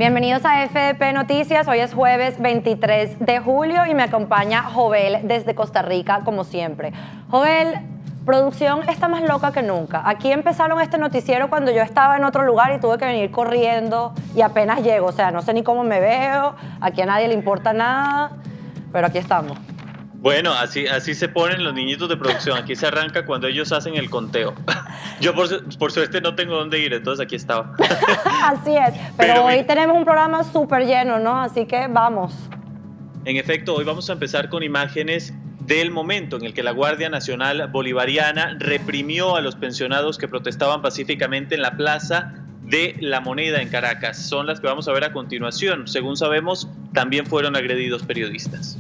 Bienvenidos a FDP Noticias. Hoy es jueves 23 de julio y me acompaña Jovel desde Costa Rica, como siempre. Jovel, producción está más loca que nunca. Aquí empezaron este noticiero cuando yo estaba en otro lugar y tuve que venir corriendo y apenas llego. O sea, no sé ni cómo me veo, aquí a nadie le importa nada, pero aquí estamos. Bueno, así se ponen los niñitos de producción. Aquí se arranca cuando ellos hacen el conteo. Yo por suerte no tengo dónde ir, entonces aquí estaba. Así es, pero hoy tenemos un programa súper lleno, ¿no? Así que vamos. En efecto, hoy vamos a empezar con imágenes del momento en el que la Guardia Nacional Bolivariana reprimió a los pensionados que protestaban pacíficamente en la Plaza de la Moneda en Caracas. Son las que vamos a ver a continuación. Según sabemos, también fueron agredidos periodistas.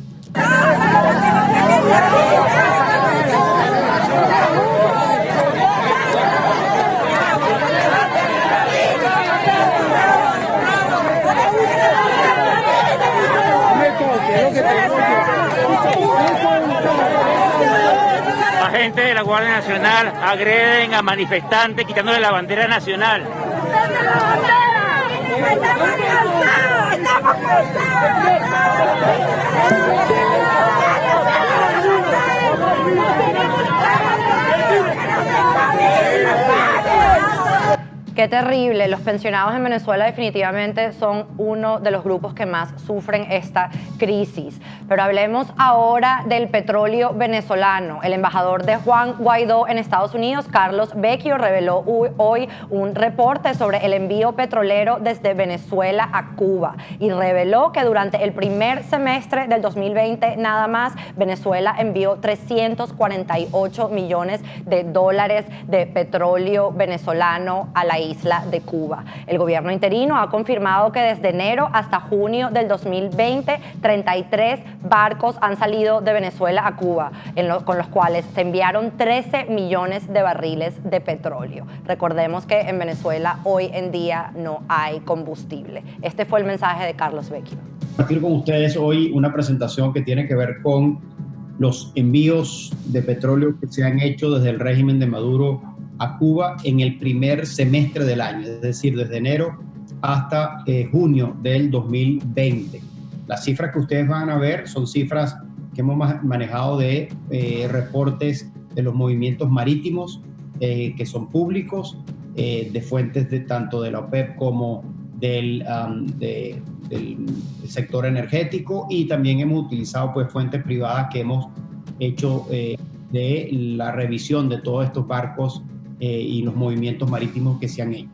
Agentes de la Guardia Nacional agreden a manifestantes quitándole la bandera nacional. Qué terrible. Los pensionados en Venezuela definitivamente son uno de los grupos que más sufren esta crisis. Pero hablemos ahora del petróleo venezolano. El embajador de Juan Guaidó en Estados Unidos, Carlos Vecchio, reveló hoy un reporte sobre el envío petrolero desde Venezuela a Cuba y reveló que durante el primer semestre del 2020 nada más, Venezuela envió 348 millones de dólares de petróleo venezolano a la isla de Cuba. El gobierno interino ha confirmado que desde enero hasta junio del 2020, 33 barcos han salido de Venezuela a Cuba, con los cuales se enviaron 13 millones de barriles de petróleo. Recordemos que en Venezuela hoy en día no hay combustible. Este fue el mensaje de Carlos Vecchio. Compartir con ustedes hoy una presentación que tiene que ver con los envíos de petróleo que se han hecho desde el régimen de Maduro a Cuba en el primer semestre del año, es decir, desde enero hasta junio del 2020. Las cifras que ustedes van a ver son cifras que hemos manejado de reportes de los movimientos marítimos que son públicos, de fuentes tanto de la OPEP como del sector energético, y también hemos utilizado pues fuentes privadas que hemos hecho de la revisión de todos estos barcos y los movimientos marítimos que se han hecho.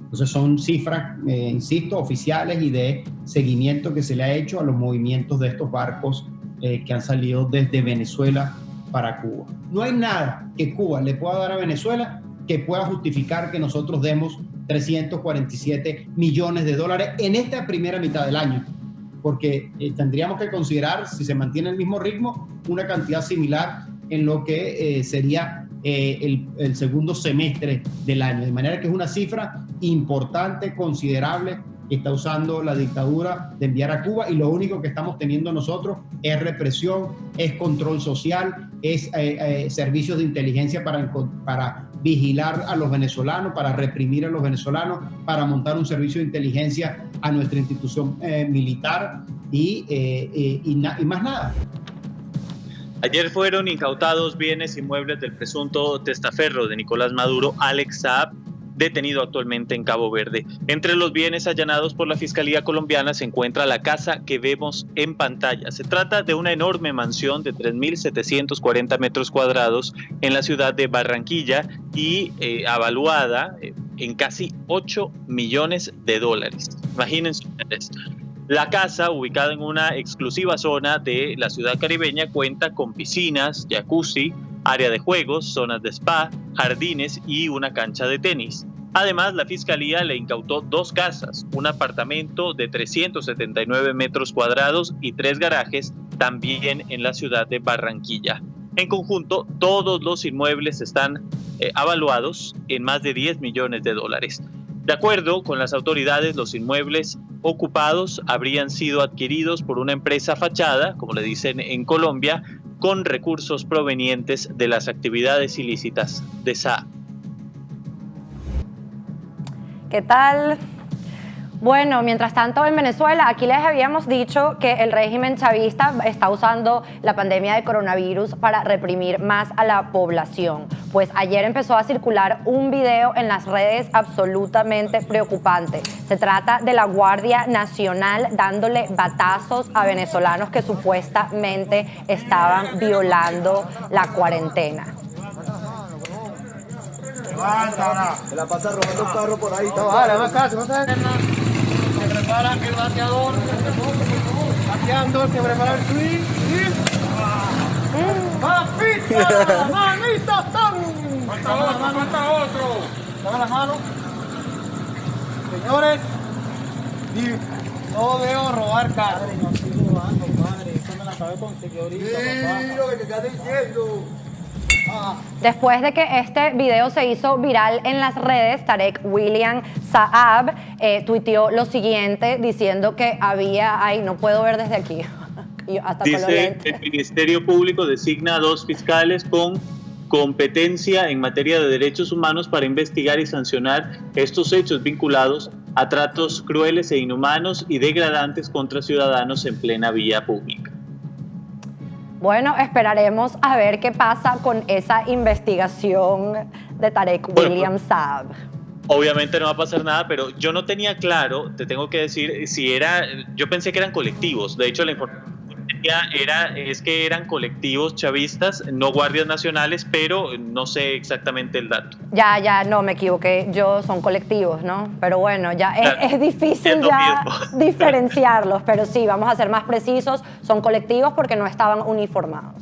Entonces son cifras, insisto, oficiales y de seguimiento que se le ha hecho a los movimientos de estos barcos que han salido desde Venezuela para Cuba. No hay nada que Cuba le pueda dar a Venezuela que pueda justificar que nosotros demos 347 millones de dólares en esta primera mitad del año, porque tendríamos que considerar, si se mantiene el mismo ritmo, una cantidad similar en lo que sería el segundo semestre del año. De manera que es una cifra importante, considerable, que está usando la dictadura de enviar a Cuba, y lo único que estamos teniendo nosotros es represión, es control social, es servicios de inteligencia para vigilar a los venezolanos, para reprimir a los venezolanos, para montar un servicio de inteligencia a nuestra institución militar y más nada. Ayer fueron incautados bienes inmuebles del presunto testaferro de Nicolás Maduro, Alex Saab, detenido actualmente en Cabo Verde. Entre los bienes allanados por la Fiscalía colombiana se encuentra la casa que vemos en pantalla. Se trata de una enorme mansión de 3.740 metros cuadrados en la ciudad de Barranquilla y avaluada en casi 8 millones de dólares. Imagínense ustedes. La casa, ubicada en una exclusiva zona de la ciudad caribeña, cuenta con piscinas, jacuzzi, área de juegos, zonas de spa, jardines y una cancha de tenis. Además, la Fiscalía le incautó 2 casas, un apartamento de 379 metros cuadrados y 3 garajes, también en la ciudad de Barranquilla. En conjunto, todos los inmuebles están avaluados en más de 10 millones de dólares. De acuerdo con las autoridades, los inmuebles ocupados habrían sido adquiridos por una empresa fachada, como le dicen en Colombia, con recursos provenientes de las actividades ilícitas de Saab. ¿Qué tal? Bueno, mientras tanto en Venezuela, aquí les habíamos dicho que el régimen chavista está usando la pandemia de coronavirus para reprimir más a la población. Pues ayer empezó a circular un video en las redes absolutamente preocupante. Se trata de la Guardia Nacional dándole batazos a venezolanos que supuestamente estaban violando la cuarentena. Se la pasa robando un carro por ahí. No, vale, más casi, más casi. Se prepara el bateador. Bateando, se prepara el swing. ¡Papita! ¡Manita! ¡Falta otro! Dame las manos. Señores, no veo robar carro. No estoy robando, padre. Eso me la acabé de conseguir ahorita, papá. Sí, lo que te estás diciendo. Después de que este video se hizo viral en las redes, Tarek William Saab tuiteó lo siguiente diciendo que había, no puedo ver desde aquí. Dice, el Ministerio Público designa a 2 fiscales con competencia en materia de derechos humanos para investigar y sancionar estos hechos vinculados a tratos crueles e inhumanos y degradantes contra ciudadanos en plena vía pública. Bueno, esperaremos a ver qué pasa con esa investigación de Tarek William Saab. Obviamente no va a pasar nada, pero yo no tenía claro, te tengo que decir, si era, yo pensé que eran colectivos. De hecho, la información es que eran colectivos chavistas, no guardias nacionales, pero no sé exactamente el dato. Ya, no, me equivoqué. Son colectivos, ¿no? Pero bueno, ya claro, es difícil ya diferenciarlos, pero sí, vamos a ser más precisos. Son colectivos porque no estaban uniformados.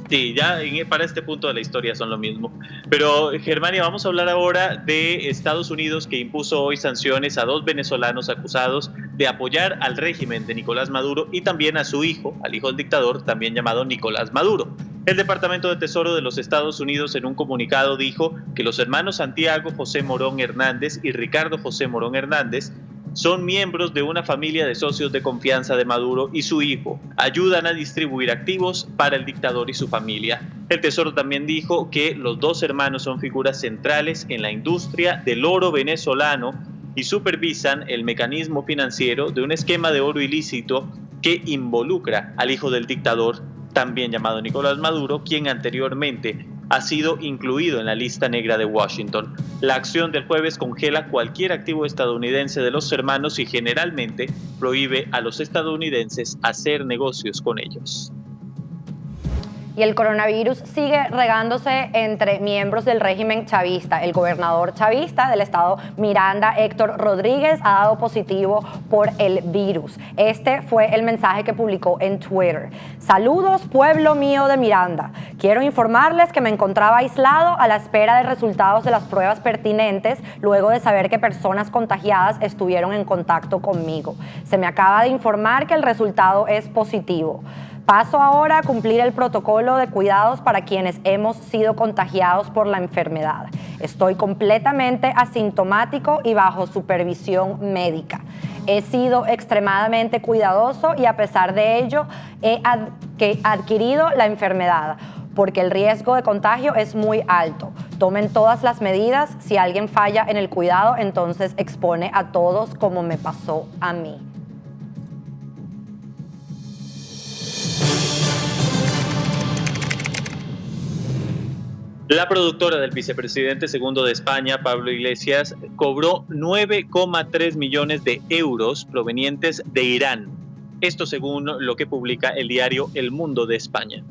Sí, ya para este punto de la historia son lo mismo. Pero, Germania, vamos a hablar ahora de Estados Unidos, que impuso hoy sanciones a 2 venezolanos acusados de apoyar al régimen de Nicolás Maduro y también a su hijo, al hijo del dictador, también llamado Nicolás Maduro. El Departamento de Tesoro de los Estados Unidos en un comunicado dijo que los hermanos Santiago José Morón Hernández y Ricardo José Morón Hernández son miembros de una familia de socios de confianza de Maduro y su hijo. Ayudan a distribuir activos para el dictador y su familia. El Tesoro también dijo que los 2 hermanos son figuras centrales en la industria del oro venezolano y supervisan el mecanismo financiero de un esquema de oro ilícito que involucra al hijo del dictador, también llamado Nicolás Maduro, quien anteriormente ha sido incluido en la lista negra de Washington. La acción del jueves congela cualquier activo estadounidense de los hermanos y generalmente prohíbe a los estadounidenses hacer negocios con ellos. Y el coronavirus sigue regándose entre miembros del régimen chavista. El gobernador chavista del estado Miranda, Héctor Rodríguez, ha dado positivo por el virus. Este fue el mensaje que publicó en Twitter. Saludos, pueblo mío de Miranda. Quiero informarles que me encontraba aislado a la espera de resultados de las pruebas pertinentes luego de saber que personas contagiadas estuvieron en contacto conmigo. Se me acaba de informar que el resultado es positivo. Paso ahora a cumplir el protocolo de cuidados para quienes hemos sido contagiados por la enfermedad. Estoy completamente asintomático y bajo supervisión médica. He sido extremadamente cuidadoso y a pesar de ello he adquirido la enfermedad porque el riesgo de contagio es muy alto. Tomen todas las medidas. Si alguien falla en el cuidado, entonces expone a todos como me pasó a mí. La productora del vicepresidente segundo de España, Pablo Iglesias, cobró 9,3 millones de euros provenientes de Irán. Esto según lo que publica el diario El Mundo de España.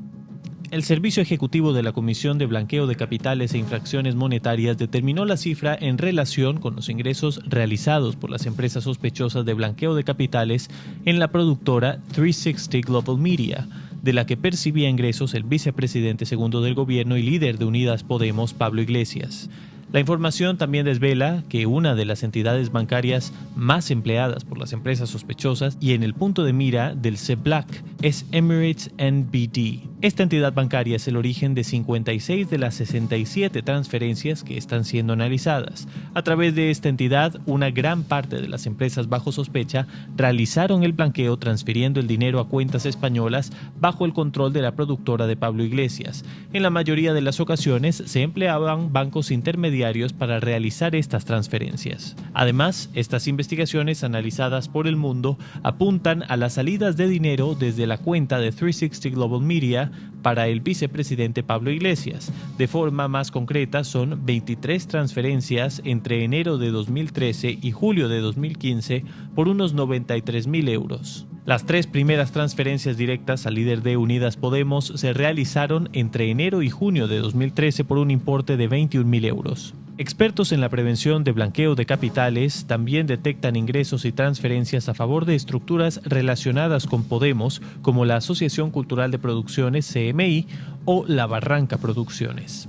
El Servicio Ejecutivo de la Comisión de Blanqueo de Capitales e Infracciones Monetarias determinó la cifra en relación con los ingresos realizados por las empresas sospechosas de blanqueo de capitales en la productora 360 Global Media, de la que percibía ingresos el vicepresidente segundo del gobierno y líder de Unidas Podemos, Pablo Iglesias. La información también desvela que una de las entidades bancarias más empleadas por las empresas sospechosas y en el punto de mira del CEBLAC es Emirates NBD. Esta entidad bancaria es el origen de 56 de las 67 transferencias que están siendo analizadas. A través de esta entidad, una gran parte de las empresas bajo sospecha realizaron el blanqueo transfiriendo el dinero a cuentas españolas bajo el control de la productora de Pablo Iglesias. En la mayoría de las ocasiones se empleaban bancos intermediarios para realizar estas transferencias. Además, estas investigaciones analizadas por El Mundo apuntan a las salidas de dinero desde la cuenta de 360 Global Media para el vicepresidente Pablo Iglesias. De forma más concreta, son 23 transferencias entre enero de 2013 y julio de 2015 por unos 93.000 euros. Las 3 primeras transferencias directas al líder de Unidas Podemos se realizaron entre enero y junio de 2013 por un importe de 21.000 euros. Expertos en la prevención de blanqueo de capitales también detectan ingresos y transferencias a favor de estructuras relacionadas con Podemos, como la Asociación Cultural de Producciones CMI o la Barranca Producciones.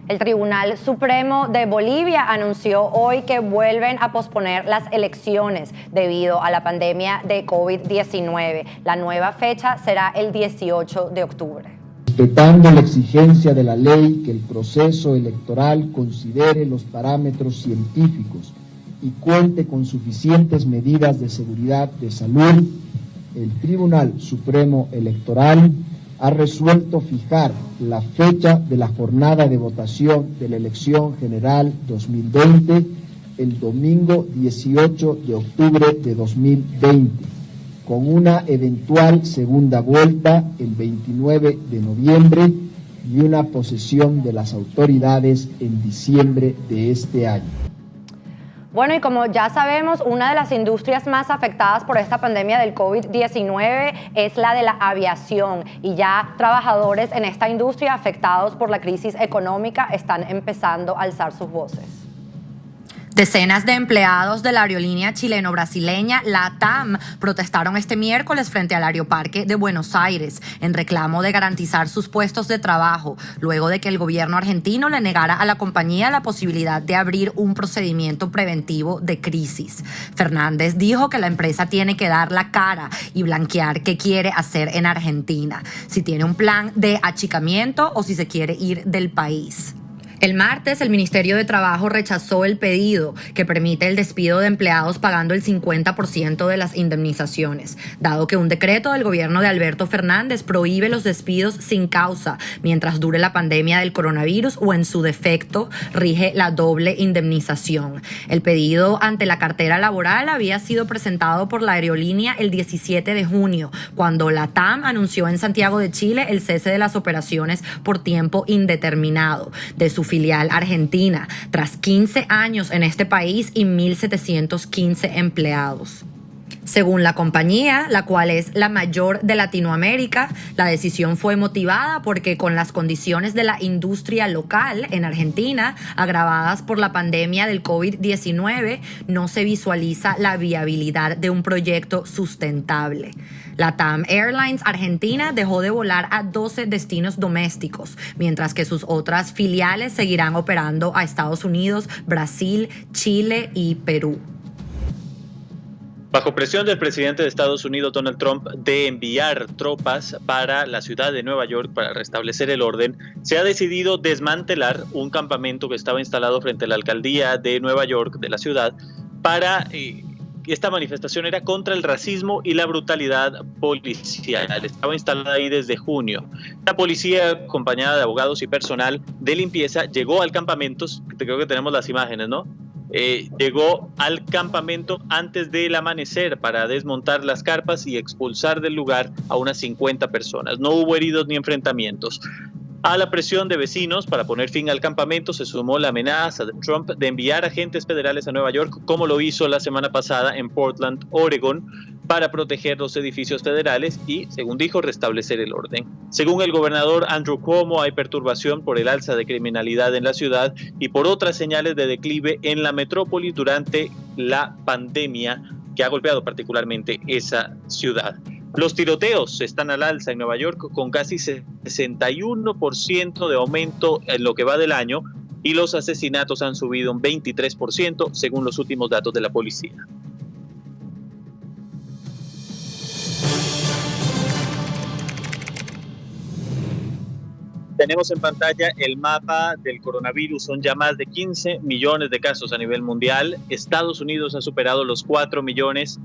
El Tribunal Supremo de Bolivia anunció hoy que vuelven a posponer las elecciones debido a la pandemia de COVID-19. La nueva fecha será el 18 de octubre. Respetando la exigencia de la ley que el proceso electoral considere los parámetros científicos y cuente con suficientes medidas de seguridad de salud, el Tribunal Supremo Electoral ha resuelto fijar la fecha de la jornada de votación de la elección general 2020 el domingo 18 de octubre de 2020. Con una eventual segunda vuelta el 29 de noviembre y una posesión de las autoridades en diciembre de este año. Bueno, y como ya sabemos, una de las industrias más afectadas por esta pandemia del COVID-19 es la de la aviación, y ya trabajadores en esta industria afectados por la crisis económica están empezando a alzar sus voces. Decenas de empleados de la aerolínea chileno-brasileña LATAM protestaron este miércoles frente al Aeroparque de Buenos Aires en reclamo de garantizar sus puestos de trabajo, luego de que el gobierno argentino le negara a la compañía la posibilidad de abrir un procedimiento preventivo de crisis. Fernández dijo que la empresa tiene que dar la cara y blanquear qué quiere hacer en Argentina, si tiene un plan de achicamiento o si se quiere ir del país. El martes, el Ministerio de Trabajo rechazó el pedido que permite el despido de empleados pagando el 50% de las indemnizaciones, dado que un decreto del gobierno de Alberto Fernández prohíbe los despidos sin causa mientras dure la pandemia del coronavirus o, en su defecto, rige la doble indemnización. El pedido ante la cartera laboral había sido presentado por la aerolínea el 17 de junio, cuando LATAM anunció en Santiago de Chile el cese de las operaciones por tiempo indeterminado de su filial argentina, tras 15 años en este país y 1.715 empleados. Según la compañía, la cual es la mayor de Latinoamérica, la decisión fue motivada porque con las condiciones de la industria local en Argentina, agravadas por la pandemia del COVID-19, no se visualiza la viabilidad de un proyecto sustentable. LATAM Airlines Argentina dejó de volar a 12 destinos domésticos, mientras que sus otras filiales seguirán operando a Estados Unidos, Brasil, Chile y Perú. Bajo presión del presidente de Estados Unidos, Donald Trump, de enviar tropas para la ciudad de Nueva York para restablecer el orden, se ha decidido desmantelar un campamento que estaba instalado frente a la alcaldía de Nueva York, de la ciudad, para... Esta manifestación era contra el racismo y la brutalidad policial. Estaba instalada ahí desde junio. La policía, acompañada de abogados y personal de limpieza, llegó al campamento. Creo que tenemos las imágenes, ¿no? Llegó al campamento antes del amanecer para desmontar las carpas y expulsar del lugar a unas 50 personas. No hubo heridos ni enfrentamientos. A la presión de vecinos para poner fin al campamento se sumó la amenaza de Trump de enviar agentes federales a Nueva York, como lo hizo la semana pasada en Portland, Oregon, para proteger los edificios federales y, según dijo, restablecer el orden. Según el gobernador Andrew Cuomo, hay perturbación por el alza de criminalidad en la ciudad y por otras señales de declive en la metrópoli durante la pandemia que ha golpeado particularmente esa ciudad. Los tiroteos están al alza en Nueva York con casi 61% de aumento en lo que va del año y los asesinatos han subido un 23% según los últimos datos de la policía. Tenemos en pantalla el mapa del coronavirus. Son ya más de 15 millones de casos a nivel mundial. Estados Unidos ha superado los 4 millones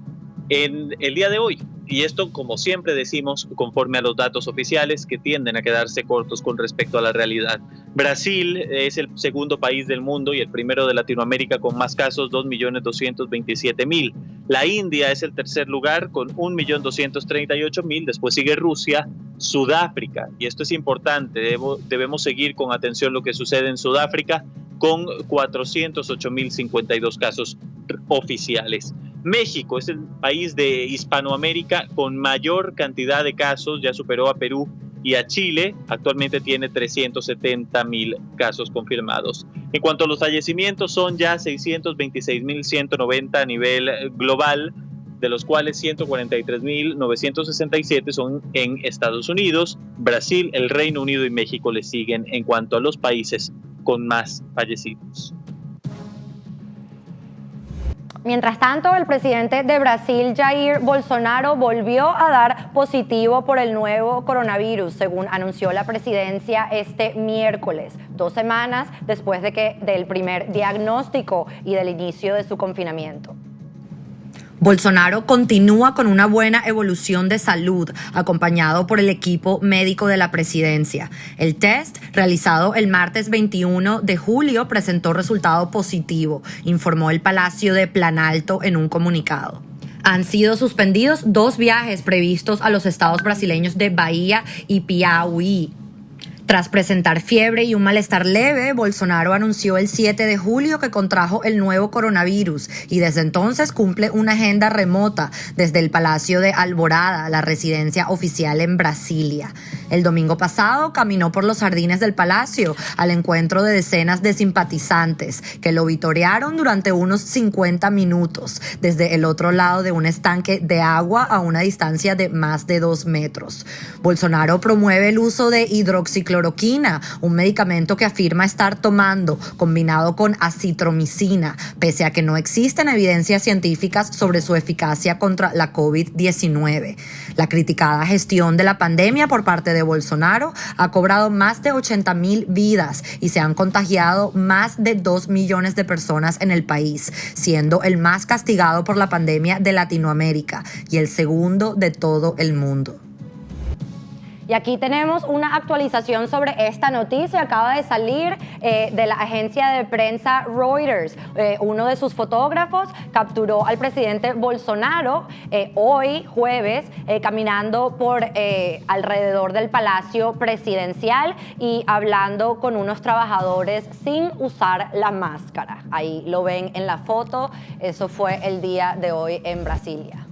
en el día de hoy. Y esto, como siempre decimos, conforme a los datos oficiales que tienden a quedarse cortos con respecto a la realidad. Brasil es el segundo país del mundo y el primero de Latinoamérica con más casos, 2.227.000. La India es el tercer lugar con 1.238.000. Después sigue Rusia, Sudáfrica. Y esto es importante, debemos seguir con atención lo que sucede en Sudáfrica con 408.052 casos oficiales. México es el país de Hispanoamérica con mayor cantidad de casos, ya superó a Perú y a Chile, actualmente tiene 370.000 casos confirmados. En cuanto a los fallecimientos, son ya 626.190 a nivel global, de los cuales 143.967 son en Estados Unidos. Brasil, el Reino Unido y México le siguen en cuanto a los países con más fallecidos. Mientras tanto, el presidente de Brasil, Jair Bolsonaro, volvió a dar positivo por el nuevo coronavirus, según anunció la presidencia este miércoles, 2 semanas después del primer diagnóstico y del inicio de su confinamiento. Bolsonaro continúa con una buena evolución de salud, acompañado por el equipo médico de la presidencia. El test, realizado el martes 21 de julio, presentó resultado positivo, informó el Palacio de Planalto en un comunicado. Han sido suspendidos 2 viajes previstos a los estados brasileños de Bahía y Piauí. Tras presentar fiebre y un malestar leve, Bolsonaro anunció el 7 de julio que contrajo el nuevo coronavirus y desde entonces cumple una agenda remota desde el Palacio de Alvorada, la residencia oficial en Brasilia. El domingo pasado caminó por los jardines del palacio al encuentro de decenas de simpatizantes que lo vitorearon durante unos 50 minutos desde el otro lado de un estanque de agua a una distancia de más de 2 metros. Bolsonaro promueve el uso de hidroxicloroquina, un medicamento que afirma estar tomando combinado con acitromicina, pese a que no existen evidencias científicas sobre su eficacia contra la COVID-19. La criticada gestión de la pandemia por parte de Bolsonaro ha cobrado más de 80.000 vidas y se han contagiado más de 2 millones de personas en el país, siendo el más castigado por la pandemia de Latinoamérica y el segundo de todo el mundo. Y aquí tenemos una actualización sobre esta noticia. Acaba de salir de la agencia de prensa Reuters. Uno de sus fotógrafos capturó al presidente Bolsonaro hoy, jueves, caminando por alrededor del Palacio Presidencial y hablando con unos trabajadores sin usar la máscara. Ahí lo ven en la foto. Eso fue el día de hoy en Brasilia.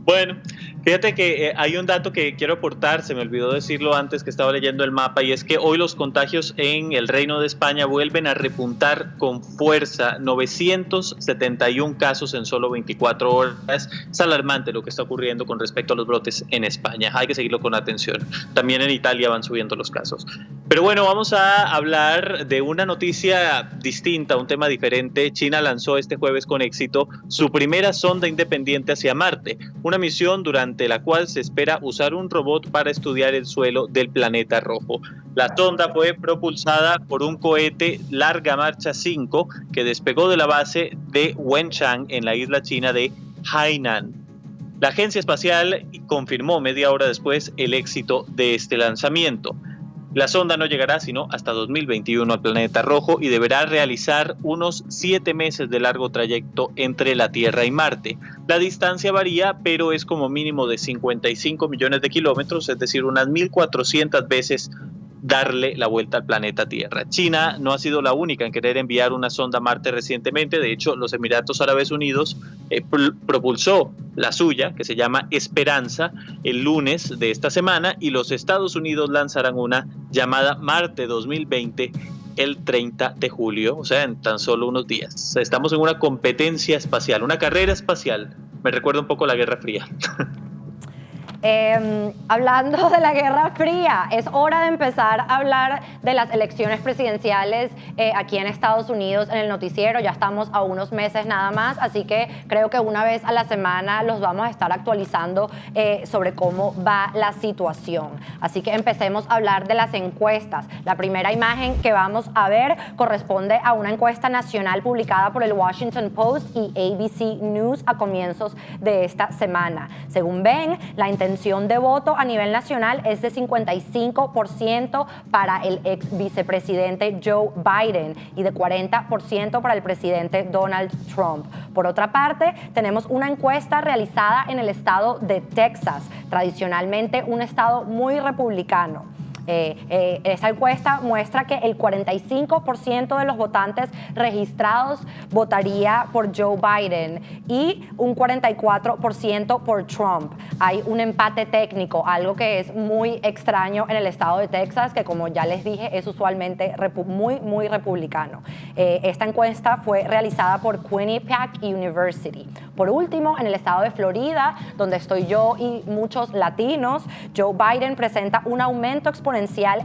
Bueno, fíjate que hay un dato que quiero aportar, se me olvidó decirlo antes que estaba leyendo el mapa, y es que hoy los contagios en el Reino de España vuelven a repuntar con fuerza, 971 casos en solo 24 horas. Es alarmante lo que está ocurriendo con respecto a los brotes en España, hay que seguirlo con atención. También en Italia van subiendo los casos. Pero bueno, vamos a hablar de una noticia distinta, un tema diferente. China lanzó este jueves con éxito su primera sonda independiente hacia Marte, una misión durante la cual se espera usar un robot para estudiar el suelo del planeta rojo. La sonda fue propulsada por un cohete Larga Marcha 5 que despegó de la base de Wenchang en la isla china de Hainan. La agencia espacial confirmó media hora después el éxito de este lanzamiento. La sonda no llegará sino hasta 2021 al planeta rojo y deberá realizar unos 7 meses de largo trayecto entre la Tierra y Marte. La distancia varía, pero es como mínimo de 55 millones de kilómetros, es decir, unas 1.400 veces darle la vuelta al planeta Tierra. China no ha sido la única en querer enviar una sonda a Marte recientemente. De hecho, los Emiratos Árabes Unidos propulsó la suya, que se llama Esperanza, el lunes de esta semana, y los Estados Unidos lanzarán una llamada Marte 2020 el 30 de julio, o sea, en tan solo unos días. Estamos en una competencia espacial, una carrera espacial. Me recuerda un poco la Guerra Fría. Hablando de la Guerra Fría, es hora de empezar a hablar de las elecciones presidenciales aquí en Estados Unidos en el noticiero. Ya estamos a unos meses nada más, así que creo que una vez a la semana los vamos a estar actualizando sobre cómo va la situación. Así que empecemos a hablar de las encuestas. La primera imagen que vamos a ver corresponde a una encuesta nacional publicada por el Washington Post y ABC News a comienzos de esta semana. Según ven, la intención de voto a nivel nacional es de 55% para el ex vicepresidente Joe Biden y de 40% para el presidente Donald Trump. Por otra parte, tenemos una encuesta realizada en el estado de Texas, tradicionalmente un estado muy republicano. Esa encuesta muestra que el 45% de los votantes registrados votaría por Joe Biden y un 44% por Trump. Hay un empate técnico, algo que es muy extraño en el estado de Texas, que como ya les dije es usualmente muy republicano. Esta encuesta fue realizada por Quinnipiac University. Por último, en el estado de Florida, donde estoy yo y muchos latinos, Joe Biden presenta un aumento exponencial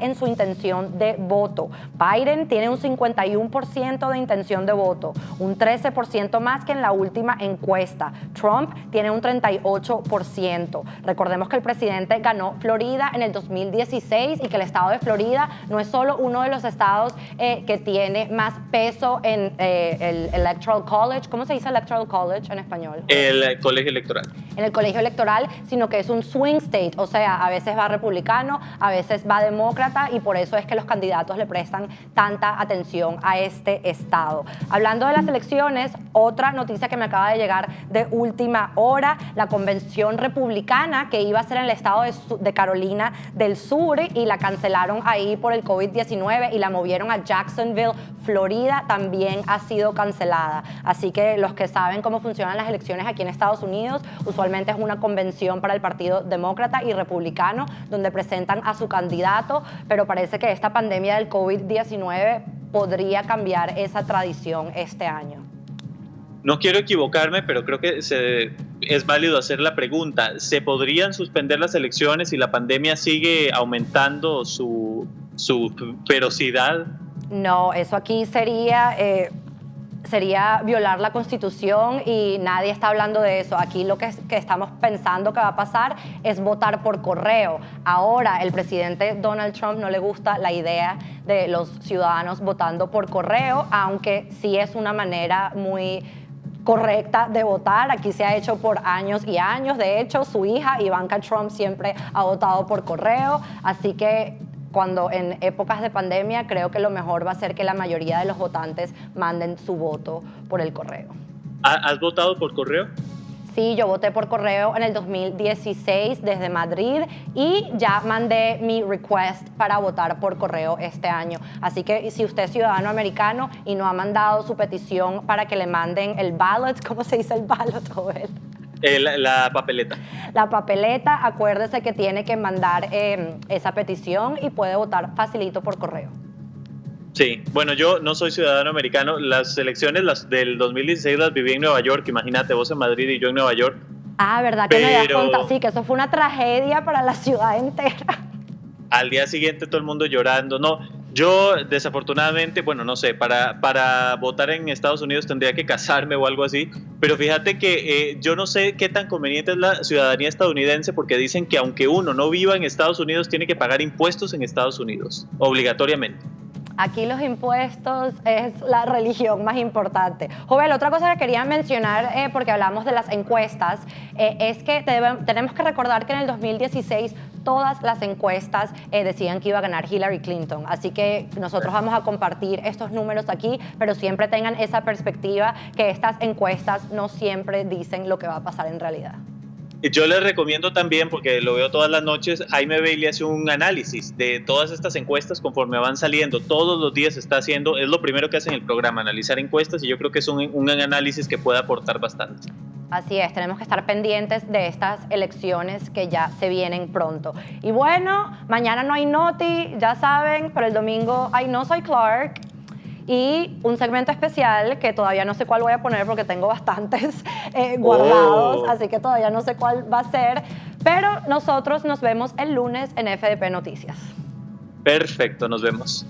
en su intención de voto. Biden tiene un 51% de intención de voto, un 13% más que en la última encuesta. Trump tiene un 38%. Recordemos que el presidente ganó Florida en el 2016 y que el estado de Florida no es solo uno de los estados que tiene más peso en el Electoral College. ¿Cómo se dice Electoral College en español? El colegio electoral. En el colegio electoral, sino que es un swing state, o sea, a veces va republicano, a veces va demócrata, y por eso es que los candidatos le prestan tanta atención a este estado. Hablando de las elecciones, otra noticia que me acaba de llegar de última hora: la convención republicana que iba a ser en el estado de Carolina del Sur y la cancelaron ahí por el COVID-19 y la movieron a Jacksonville, Florida, también ha sido cancelada. Así que los que saben cómo funcionan las elecciones aquí en Estados Unidos, usualmente es una convención para el Partido Demócrata y Republicano donde presentan a su candidato, pero parece que esta pandemia del COVID-19 podría cambiar esa tradición este año. No quiero equivocarme, pero creo que es válido hacer la pregunta. ¿Se podrían suspender las elecciones si la pandemia sigue aumentando su ferocidad? No, eso aquí sería violar la Constitución y nadie está hablando de eso. Aquí lo que estamos pensando que va a pasar es votar por correo. Ahora, el presidente Donald Trump no le gusta la idea de los ciudadanos votando por correo, aunque sí es una manera muy correcta de votar. Aquí se ha hecho por años y años. De hecho, su hija, Ivanka Trump, siempre ha votado por correo. Así que cuando en épocas de pandemia, creo que lo mejor va a ser que la mayoría de los votantes manden su voto por el correo. ¿Has votado por correo? Sí, yo voté por correo en el 2016 desde Madrid y ya mandé mi request para votar por correo este año. Así que si usted es ciudadano americano y no ha mandado su petición para que le manden el ballot, ¿cómo se dice el ballot, Joel? La papeleta. La papeleta, acuérdese que tiene que mandar esa petición y puede votar facilito por correo. Sí, bueno, yo no soy ciudadano americano. Las elecciones del 2016 las viví en Nueva York. Imagínate, vos en Madrid y yo en Nueva York. Ah, ¿verdad que me habías contado? Sí, que eso fue una tragedia para la ciudad entera. Al día siguiente todo el mundo llorando. No, yo desafortunadamente, bueno, no sé, para votar en Estados Unidos tendría que casarme o algo así, pero fíjate que yo no sé qué tan conveniente es la ciudadanía estadounidense, porque dicen que aunque uno no viva en Estados Unidos, tiene que pagar impuestos en Estados Unidos, obligatoriamente. Aquí los impuestos es la religión más importante. Jovel, otra cosa que quería mencionar, porque hablamos de las encuestas, es que tenemos que recordar que en el 2016 todas las encuestas decían que iba a ganar Hillary Clinton. Así que nosotros vamos a compartir estos números aquí, pero siempre tengan esa perspectiva que estas encuestas no siempre dicen lo que va a pasar en realidad. Yo les recomiendo también, porque lo veo todas las noches, Jaime Bailey hace un análisis de todas estas encuestas conforme van saliendo. Todos los días está haciendo, es lo primero que hace en el programa, analizar encuestas, y yo creo que es un análisis que puede aportar bastante. Así es, tenemos que estar pendientes de estas elecciones que ya se vienen pronto. Y bueno, mañana no hay Noti, ya saben, pero el domingo hay No Soy Clark. Y un segmento especial que todavía no sé cuál voy a poner porque tengo bastantes guardados, así que todavía no sé cuál va a ser. Pero nosotros nos vemos el lunes en FDP Noticias. Perfecto, nos vemos.